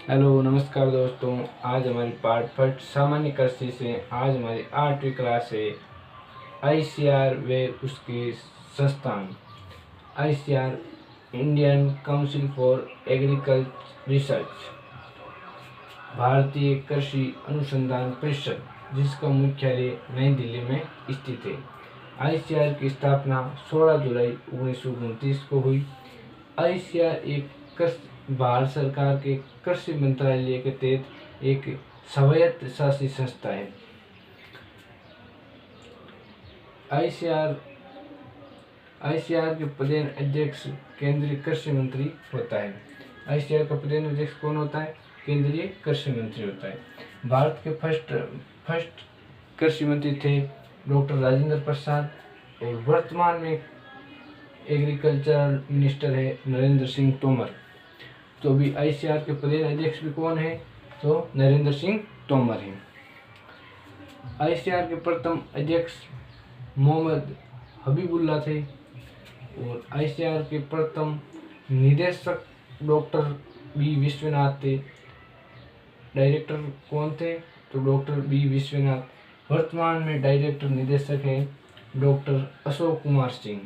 Hello नमस्कार दोस्तों। आज हमारी पार्ट फर्स्ट सामान्य कृषि से आज हमारी 8वीं क्लास है। आईसीआर व उसके संस्थान। ICR Indian council for agriculture research, भारतीय कृषि अनुसंधान परिषद, जिसका मुख्यालय नई दिल्ली में स्थित है। आईसीआर की स्थापना 16 जुलाई 1929 को हुई। आईसीआर एक भारत सरकार के कृषि मंत्रालय के तहत एक स्वायत्त शासी संस्था है। आईसीआर आईसीआर के प्रधान अध्यक्ष केंद्रीय कृषि मंत्री होता है। आईसीआर का प्रधान अध्यक्ष कौन होता है? केंद्रीय कृषि मंत्री होता है। भारत के फर्स्ट कृषि मंत्री थे डॉक्टर राजेंद्र प्रसाद, और वर्तमान में एग्रीकल्चरल मिनिस्टर है नरेंद्र सिंह तोमर। तो अभी आईसीआर के प्रधान अध्यक्ष भी कौन है? तो नरेंद्र सिंह तोमर हैं। आईसीआर के प्रथम अध्यक्ष मोहम्मद हबीबुल्ला थे, और आईसीआर के प्रथम निदेशक डॉक्टर बी विश्वनाथ थे। डायरेक्टर कौन थे? तो डॉक्टर बी विश्वनाथ। वर्तमान में डायरेक्टर निदेशक है डॉक्टर अशोक कुमार सिंह।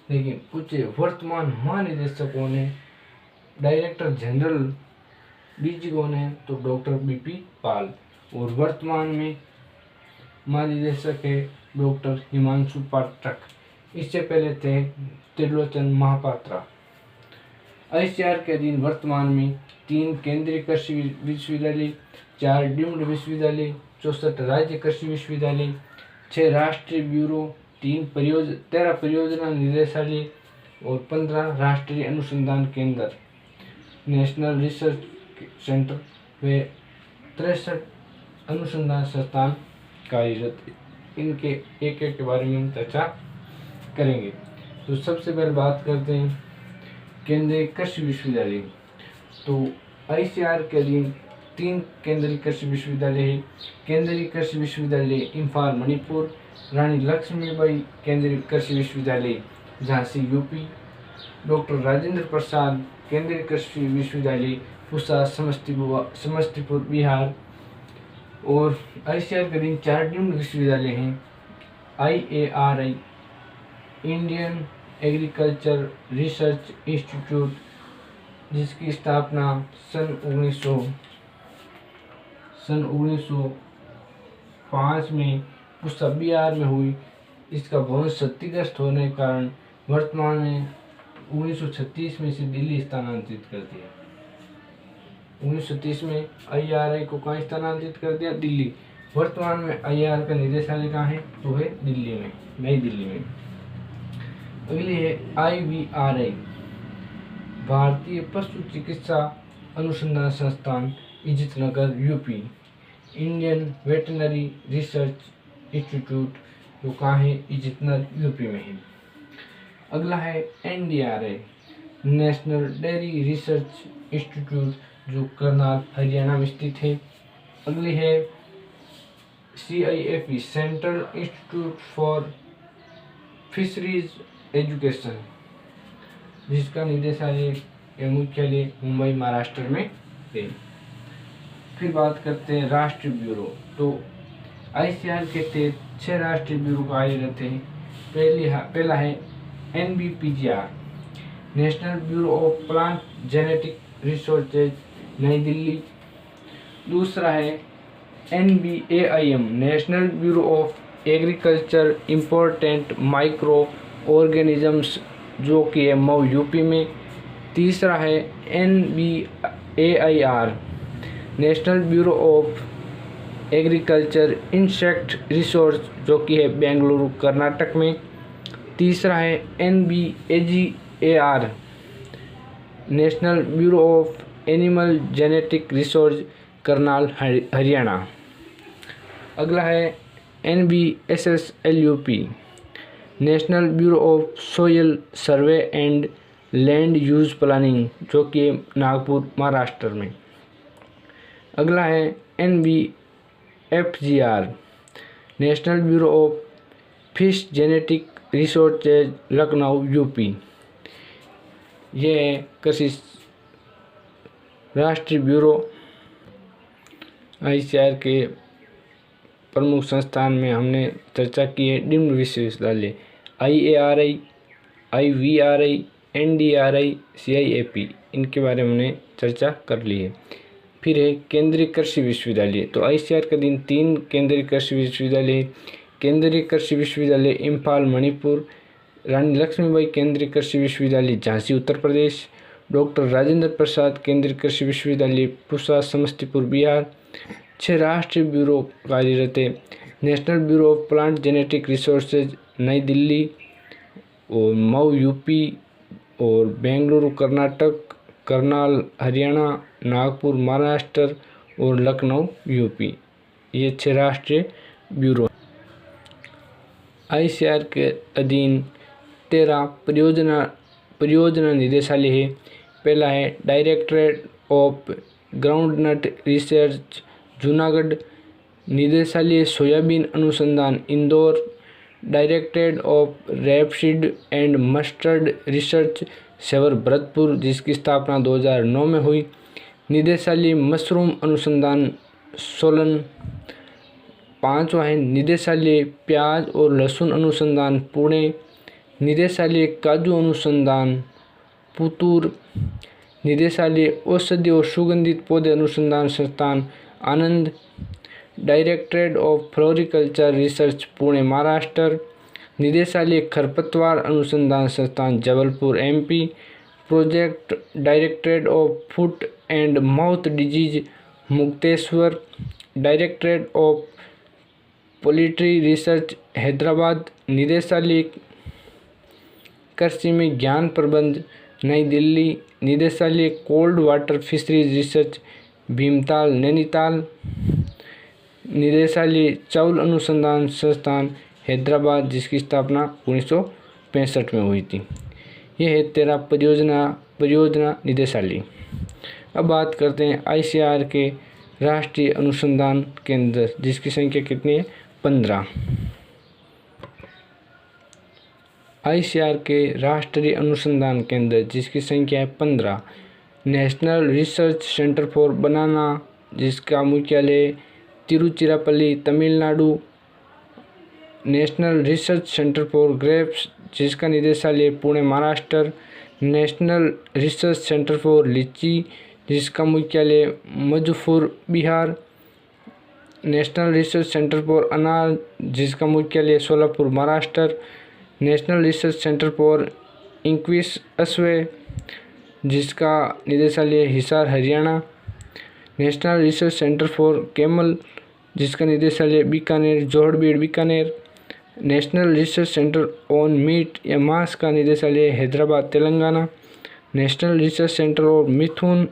लेकिन पूछे वर्तमान महानिदेशक कौन है? डायरेक्टर जनरल डीजी कौन है? तो डॉक्टर बीपी पाल। और वर्तमान में महानिदेशक है डॉक्टर हिमांशु पाठक। इससे पहले थे त्रिलोचन महापात्रा। आईसीआर के अधीन वर्तमान में 3 केंद्रीय कृषि विश्वविद्यालय, 4 डीम्ड विश्वविद्यालय, 64 राज्य कृषि विश्वविद्यालय, 6 राष्ट्रीय ब्यूरो, 13 परियोजना निदेशालय और 15 राष्ट्रीय अनुसंधान केंद्र, नेशनल रिसर्च सेंटर व 63 अनुसंधान संस्थान कार्यरत। इनके एक एक के बारे में हम चर्चा करेंगे। तो सबसे पहले बात करते हैं केंद्रीय कृषि विश्वविद्यालय। तो आईसीआर के अधीन 3 केंद्रीय कृषि विश्वविद्यालय है। केंद्रीय कृषि विश्वविद्यालय इम्फाल मणिपुर, रानी लक्ष्मीबाई केंद्रीय कृषि विश्वविद्यालय झांसी यूपी, डॉक्टर राजेंद्र प्रसाद केंद्रीय कृषि विश्वविद्यालय पूसा समस्तीपुर बिहार। और आईसीआर के अधीन 4 डीम्ड विश्वविद्यालय हैं। IARI Indian agriculture research institute, जिसकी स्थापना सन 1905 में पूसा बिहार में हुई। इसका भवन क्षतिग्रस्त होने के कारण वर्तमान में 1936 में इसे दिल्ली स्थानांतरित कर दिया। 1936 में IRI को कहाँ स्थानांतरित कर दिया? दिल्ली। वर्तमान में IRI का निदेशालय कहाँ है? तो है दिल्ली में, नई दिल्ली में। अगली है IVRI, भारतीय पशु चिकित्सा अनुसंधान संस्थान Izzatnagar UP, Indian veterinary research institute, जो कहाँ है? इज्जतनगर यूपी में है। अगला है NDRI, national dairy research institute, जो करनाल हरियाणा में स्थित है। अगली है CIFE, central institute for fisheries education, जिसका निदेशालय या मुख्यालय मुंबई महाराष्ट्र में है। फिर बात करते हैं राष्ट्रीय ब्यूरो। तो आईसीआर के तहत 6 राष्ट्रीय ब्यूरो कार्यरत हैं। पहला है NBPGR, national bureau of plant genetic resources, नई दिल्ली। दूसरा है NBAIM, national bureau of agriculture important micro organisms, जो कि है मऊ यूपी में। तीसरा है NBAIR, national bureau of agriculture insect resource, जो कि है बेंगलुरु कर्नाटक में। तीसरा है NBAGAR, national bureau of animal genetic resource, Karnal Haryana. अगला है NBSSLUP, national bureau of soil survey and land use planning, जो कि नागपुर महाराष्ट्र में। अगला है NBFGR, national bureau of fish genetic resources, Lucknow UP. ये कृषि राष्ट्रीय ब्यूरो ICAR के प्रमुख संस्थान में हमने चर्चा की है डीम्ड विश्वविद्यालय IARI, IVRI, NDRI, CIAP, इनके बारे में हमने चर्चा कर ली है। फिर है केंद्रीय कृषि विश्वविद्यालय। तो ICAR के अधीन 3 केंद्रीय कृषि विश्वविद्यालय, केंद्रीय कृषि विश्वविद्यालय इम्फाल मणिपुर, रानी लक्ष्मीबाई केंद्रीय कृषि विश्वविद्यालय झांसी उत्तर प्रदेश, डॉक्टर राजेंद्र प्रसाद केंद्रीय कृषि विश्वविद्यालय पूसा समस्तीपुर बिहार। 6 राष्ट्रीय ब्यूरो कार्यरत है, national bureau of plant genetic resources नई दिल्ली और मऊ UP और बेंगलुरु कर्नाटक, करनाल हरियाणा, नागपुर महाराष्ट्र और लखनऊ UP, ये 6 राष्ट्रीय ब्यूरो। ICAR के अधीन 13 परियोजना निदेशालय है। पहला है directorate of groundnut research Junagadh, निदेशालय सोयाबीन अनुसंधान Indore, directorate of rapeseed and mustard research Sewar Bharatpur, जिसकी स्थापना 2009 में हुई, निदेशालय मशरूम अनुसंधान सोलन। 5वां है निदेशालय प्याज और लहसुन अनुसंधान पुणे, निदेशालय काजू अनुसंधान पुतूर, निदेशालय औषधि और सुगंधित पौधे अनुसंधान संस्थान Anand, directorate of floriculture research Pune Maharashtra, निदेशालय खरपतवार अनुसंधान संस्थान Jabalpur MP, project directorate of foot and mouth disease Mukteshwar, directorate of poultry research Hyderabad, निदेशालय कृषि में ज्ञान प्रबंध नई दिल्ली, निदेशालय cold water fisheries research Bhimtal Nainital, निदेशालय चावल अनुसंधान संस्थान हैदराबाद, जिसकी स्थापना 1965 में हुई थी। यह है 13 परियोजना निदेशालय। अब बात करते हैं ICAR के राष्ट्रीय अनुसंधान केंद्र, जिसकी संख्या कितनी है? 15। ICAR के राष्ट्रीय अनुसंधान केंद्र, जिसकी संख्या है 15। National research centre for banana, जिसका मुख्यालय Tiruchirappalli Tamil Nadu, national research centre for grapes, जिसका निदेशालय Pune Maharashtra, national research centre for litchi, जिसका मुख्यालय Muzaffarpur Bihar, national research centre for anar, जिसका मुख्यालय Solapur Maharashtra, national research centre for इंक्विस अश्वे, जिसका निदेशालय Hisar Haryana, national research centre for camel, जिसका निदेशालय Bikaner Johadbid Bikaner, national research centre on meat या मांस का निदेशालय Hyderabad Telangana, national research centre of mithun,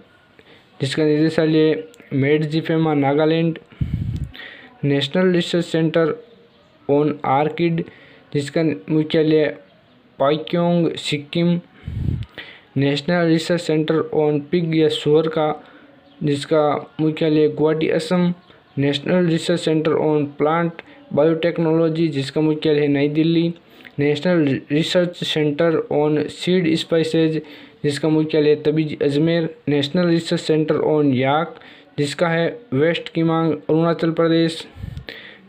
जिसका निदेशालय Medziphema Nagaland, national research centre on orchid, जिसका मुख्यालय Pakyong Sikkim, national research centre on pig या सुअर का, जिसका मुख्यालय Guwahati Assam, national research centre on plant biotechnology, जिसका मुख्यालय है New Delhi, national research centre on seed spices, जिसका मुख्यालय Tabiji Ajmer, national research centre on yak, जिसका है West Kameng Arunachal Pradesh,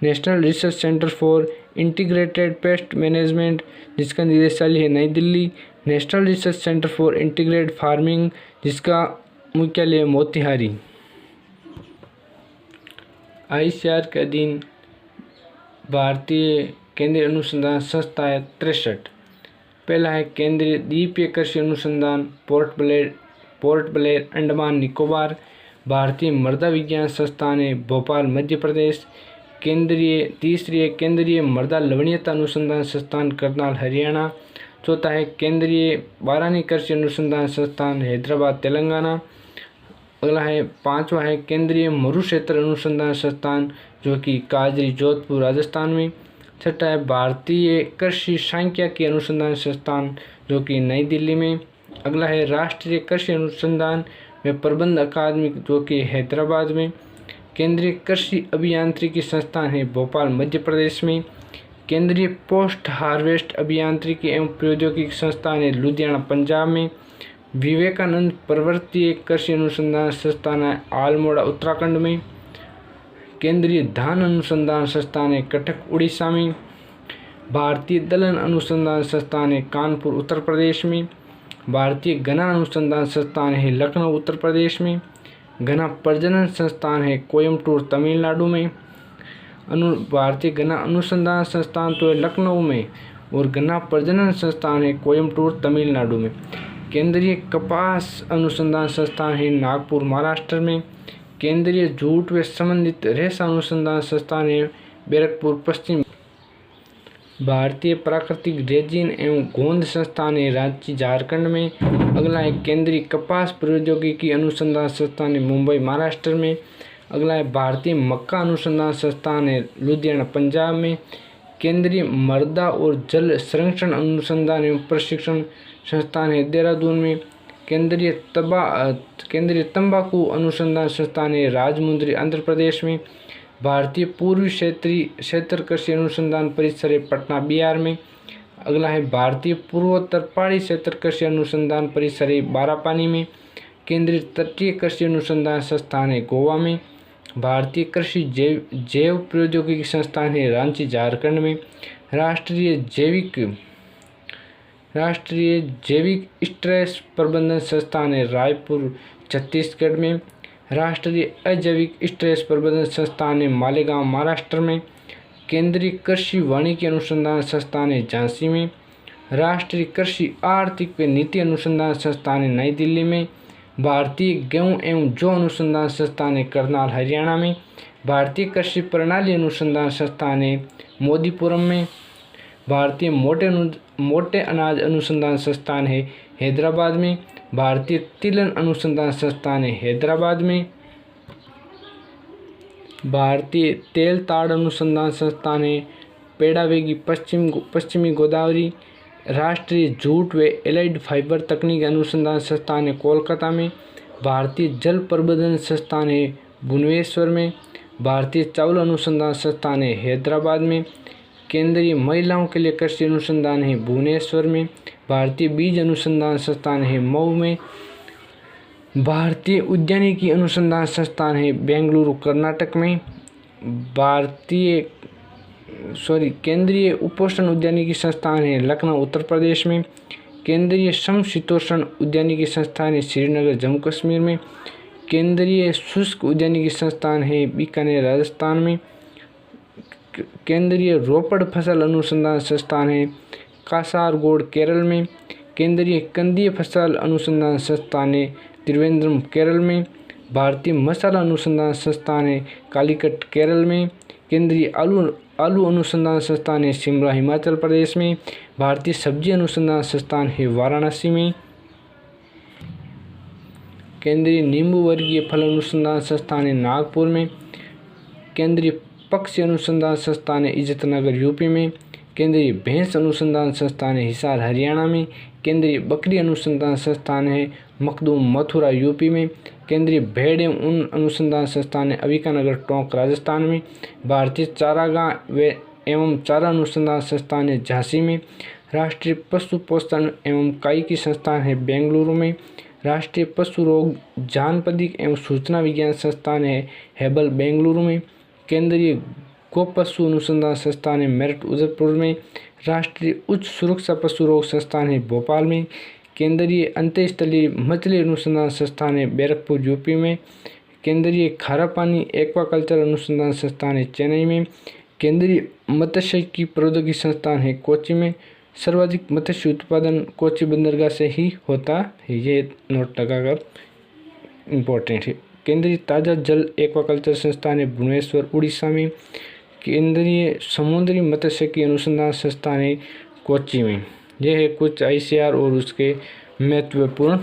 national research centre for integrated pest management, जिसका निदेशालय है New Delhi, national research centre for integrated farming, जिसका मुख्यालय मोतिहारी। ICAR के अधीन भारतीय केंद्रीय अनुसंधान संस्था है 63। पहला है केंद्रीय द्वीपीय कृषि अनुसंधान पोर्ट ब्लेयर अंडमान निकोबार, भारतीय मृदा विज्ञान संस्थान है भोपाल मध्य प्रदेश, तीसरी है केंद्रीय मृदा लवणीयता अनुसंधान संस्थान करनाल हरियाणा, चौथा है केंद्रीय बारानी कृषि अनुसंधान संस्थान हैदराबाद तेलंगाना, अगला है 5वां है केंद्रीय मरु क्षेत्र अनुसंधान संस्थान जो कि काजरी जोधपुर राजस्थान में, छठा है भारतीय कृषि सांख्यिकी अनुसंधान संस्थान जो कि नई दिल्ली में, अगला है राष्ट्रीय कृषि अनुसंधान व प्रबंध अकादमी जो कि हैदराबाद में, केंद्रीय कृषि अभियांत्रिकी संस्थान है भोपाल मध्य प्रदेश में, केंद्रीय पोस्ट हार्वेस्ट अभियांत्रिकी एवं प्रौद्योगिकी संस्थान है लुधियाना पंजाब में, विवेकानंद पर्वतीय कृषि अनुसंधान संस्थान है अल्मोड़ा उत्तराखंड में। केंद्रीय धान अनुसंधान संस्थान है कटक उड़ीसा में। भारतीय दलहन अनुसंधान संस्थान है कानपुर उत्तर प्रदेश में। भारतीय गन्ना अनुसंधान संस्थान है लखनऊ उत्तर प्रदेश में। गन्ना प्रजनन संस्थान है कोयम्बटूर तमिलनाडु में। भारतीय गन्ना अनुसंधान संस्थान तो है लखनऊ में और गन्ना प्रजनन संस्थान है कोयम्बटूर तमिलनाडु में। केंद्रीय कपास अनुसंधान संस्थान है नागपुर महाराष्ट्र में। केंद्रीय जूट व संबंधित रेशा अनुसंधान संस्थान है बैरकपुर पश्चिम। भारतीय प्राकृतिक रेजिन एवं गोंद संस्थान है रांची झारखंड में। अगला है केंद्रीय कपास प्रौद्योगिकी अनुसंधान संस्थान है मुंबई महाराष्ट्र में। अगला है भारतीय मक्का अनुसंधान संस्थान है लुधियाना पंजाब में। केंद्रीय मृदा और जल संरक्षण अनुसंधान एवं प्रशिक्षण संस्थान है देहरादून में। केंद्रीय तंबाकू अनुसंधान संस्थान है राजमुंद्री आंध्र प्रदेश में। भारतीय पूर्वी क्षेत्र कृषि अनुसंधान परिसर है पटना बिहार में। अगला है भारतीय पूर्वोत्तर पहाड़ी क्षेत्र कृषि अनुसंधान परिसर है बारापानी में। केंद्रीय तटीय कृषि अनुसंधान संस्थान है गोवा में। भारतीय कृषि जैव प्रौद्योगिकी संस्थान है रांची झारखंड में। राष्ट्रीय जैविक स्ट्रेस प्रबंधन संस्थान है रायपुर छत्तीसगढ़ में। राष्ट्रीय अजैविक स्ट्रेस प्रबंधन संस्थान है मालेगांव महाराष्ट्र में। केंद्रीय कृषि वानिकी अनुसंधान संस्थान है झांसी में। राष्ट्रीय कृषि आर्थिक व नीति अनुसंधान संस्थान है नई दिल्ली में। भारतीय गेहूं एवं जौ अनुसंधान संस्थान है करनाल हरियाणा में। भारतीय कृषि प्रणाली अनुसंधान संस्थान है मोदीपुरम में। भारतीय मोटे अनाज अनुसंधान संस्थान है हैदराबाद में। भारतीय तिलहन अनुसंधान संस्थान है हैदराबाद में। भारतीय तेल ताड़ अनुसंधान संस्थान है पेड़ावेगी पश्चिमी गोदावरी। राष्ट्रीय जूट व एलाइड फाइबर तकनीक अनुसंधान संस्थान है कोलकाता में। भारतीय जल प्रबंधन संस्थान है भुवनेश्वर में। भारतीय चावल अनुसंधान संस्थान है हैदराबाद में। केंद्रीय महिलाओं के लिए कृषि अनुसंधान है भुवनेश्वर में। भारतीय बीज अनुसंधान संस्थान है मऊ में। भारतीय उद्यानिकी अनुसंधान संस्थान है बेंगलुरु कर्नाटक में। केंद्रीय उपोष्ण उद्यानिकी संस्थान है लखनऊ उत्तर प्रदेश में। केंद्रीय समशीतोष्ण उद्यानिकी संस्थान है श्रीनगर जम्मू कश्मीर में। केंद्रीय शुष्क उद्यानिकी संस्थान है बीकानेर राजस्थान में। केंद्रीय रोपड़ फसल अनुसंधान संस्थान है कासारगोड केरल में। केंद्रीय कंदीय फसल अनुसंधान संस्थान है त्रिवेंद्रम केरल में। भारतीय मसाला अनुसंधान संस्थान है कालीकट केरल में। केंद्रीय आलू अनुसंधान संस्थान है शिमला हिमाचल प्रदेश में। भारतीय सब्जी अनुसंधान संस्थान है वाराणसी में। केंद्रीय नींबू वर्गीय फल अनुसंधान संस्थान है नागपुर में। केंद्रीय पक्षी अनुसंधान संस्थान है इज्जतनगर यूपी में। केंद्रीय भैंस अनुसंधान संस्थान है हिसार हरियाणा में। केंद्रीय बकरी अनुसंधान संस्थान है मखदूम मथुरा यूपी में। केंद्रीय भेड़ एवं ऊन अनुसंधान संस्थान है अविकानगर टोंक राजस्थान में। भारतीय चारागाह एवं चारा अनुसंधान संस्थान है झांसी में। राष्ट्रीय पशु पोषण एवं कायिकी संस्थान है बेंगलुरु में। राष्ट्रीय पशु रोग जानपदिक एवं सूचना विज्ञान संस्थान है हेबल बेंगलुरु में। केंद्रीय गो पशु अनुसंधान संस्थान है मेरठ उदयपुर में। राष्ट्रीय उच्च सुरक्षा पशु रोग संस्थान है भोपाल में। केंद्रीय अंतःस्थलीय मछली अनुसंधान संस्थान है बैरकपुर यूपी में। केंद्रीय खारा पानी एक्वाकल्चर अनुसंधान संस्थान है चेन्नई में। केंद्रीय मत्स्यिकी प्रौद्योगिकी संस्थान है कोच्चि में। सर्वाधिक मत्स्य उत्पादन कोच्चि बंदरगाह से ही होता है, ये नोट लगाकर इम्पोर्टेंट है। केंद्रीय ताज़ा जल एक्वाकल्चर संस्थान है भुवनेश्वर उड़ीसा में। केंद्रीय समुद्री मत्स्यिकी अनुसंधान संस्थान है कोच्चि में। यह है कुछ ICAR और उसके महत्वपूर्ण